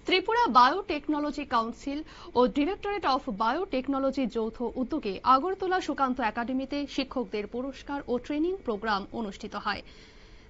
Tripura biotechnology council ও directorate of biotechnology যৌথ উদ্যোগে আগরতলা সুকান্ত একাডেমিতে শিক্ষকদের পুরস্কার ও ট্রেনিং প্রোগ্রাম অনুষ্ঠিত হয়।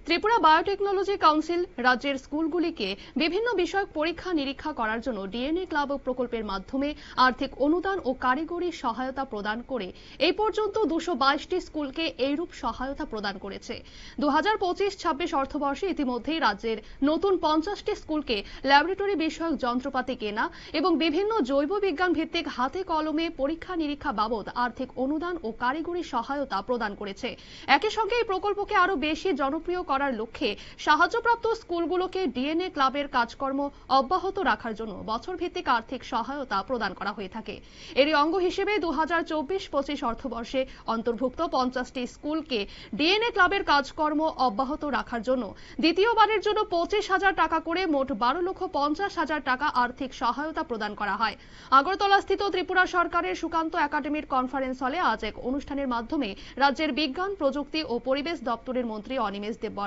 ত্রিপুরা বায়োটেকনোলজি কাউন্সিল রাজ্যের স্কুলগুলিকে বিভিন্ন বিষয়ক পরীক্ষা নিরীক্ষা করার জন্য ডিএনএ ক্লাব প্রকল্পের মাধ্যমে আর্থিক অনুদান ও কারিগরি সহায়তা প্রদান করে এই পর্যন্ত 222টি স্কুলকে এইরূপ সহায়তা প্রদান করেছে। 2025-26 অর্থবর্ষে ইতিমধ্যেই রাজ্যের নতুন 50টি স্কুলকে ল্যাবরেটরি বিষয়ক যন্ত্রপাতি কেনা এবং বিভিন্ন জৈব বিজ্ঞান ভিত্তিক হাতে কলমে পরীক্ষা নিরীক্ষা বাবদ আর্থিক অনুদান ও কারিগরি সহায়তা প্রদান করেছে। একই সঙ্গে এই প্রকল্পকে আরো বেশি জনপ্রিয় করার লক্ষ্যে সাহায্যপ্রাপ্ত স্কুলগুলোকে ডিএনএ ক্লাবের কাজকর্ম অব্যাহত রাখার জন্য বছর ভিত্তিক আর্থিক সহায়তা প্রদান করা হয়ে থাকে। এরই অঙ্গ হিসেবে 2024-25 অর্থবর্ষে অন্তর্ভুক্ত 50টি স্কুলকে ডিএনএ ক্লাবের কাজকর্ম অব্যাহত রাখার জন্য দ্বিতীয়বারের জন্য 25,000 টাকা করে মোট 12,50,000 টাকা আর্থিক সহায়তা প্রদান করা হয়। আগরতলাস্থিত ত্রিপুরা সরকারের সুকান্ত একাডেমির কনফারেন্স হলে আজ এক অনুষ্ঠানের মাধ্যমে রাজ্যের বিজ্ঞান প্রযুক্তি ও পরিবেশ দপ্তরের মন্ত্রী অনিমেষ দেববর্মার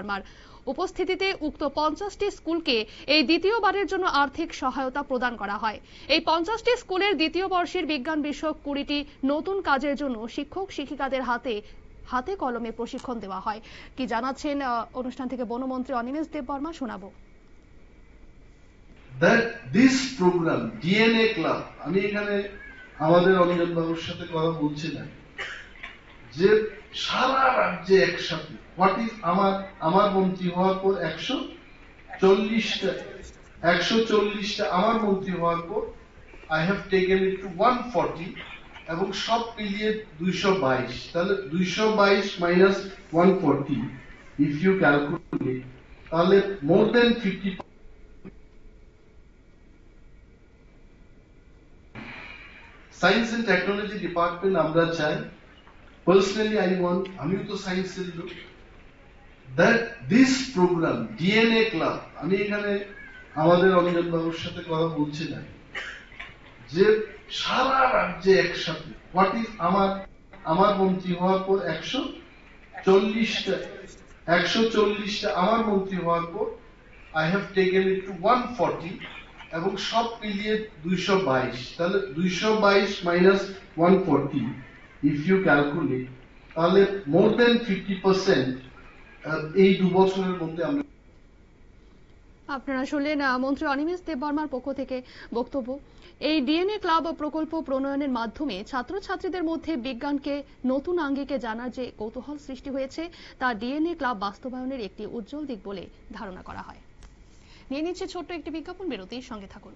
উপস্থিতিতে উক্ত 50টি স্কুলকে এই দ্বিতীয়বারের জন্য আর্থিক সহায়তা প্রদান করা হয়। এই 50টি স্কুলের দ্বিতীয় বর্ষের বিজ্ঞান বিষয়ক 20টি নতুন কাজের জন্য শিক্ষক শিক্ষিকাদের হাতে কলমে প্রশিক্ষণ দেওয়া হয়। কি জানাচ্ছেন অনুষ্ঠান থেকে বনমন্ত্রী অনিমেষ দেববর্মা, শোনাবো। That this program DNA Club, আমি এখানে আমাদের অঞ্জন বাবুর সাথে কথা বলছি না, যে সারা রাজ্যে একসাথে আমার মন্ত্রী হওয়ার পর 140টা আমার মন্ত্রী হওয়ার পর I have taken it to 140 এবং সব মিলিয়ে 222, তাহলে 222 minus 140 if you calculate, তাহলে more than 50 science and technology department আমরা চাই। পার্সোনালি আমিও তো সায়েন্সের লোক। That this program DNA club, আমি এখানে আমাদের অঞ্জন বাবুর সাথে কথা বলছি না, যে সারা রাজ্যে একসাথে আমার মন্ত্রী হওয়ার পর 140টা আমার মন্ত্রী হওয়ার পর I have taken it to 140 এবং সব মিলিয়ে 222, তাহলে 222 minus 140 if you calculate, তাহলে more than 50% এই 2 বছরের মধ্যে আমরা। আপনারা শুনলেন মন্ত্রী অনিমেষ দেববর্মার পক্ষ থেকে বক্তব্য। এই ডিএনএ ক্লাব প্রকল্প প্রণয়নের মাধ্যমে ছাত্রছাত্রীদের মধ্যে বিজ্ঞানকে নতুন আঙ্গিকে জানার যে কৌতূহল সৃষ্টি হয়েছে তা ডিএনএ ক্লাব বাস্তবায়নের একটি উজ্জ্বল দিক বলে ধারণা করা হয়। নিয়ে নিচ্ছে ছোট্ট একটি বিজ্ঞাপন বিরতি, সঙ্গে থাকুন।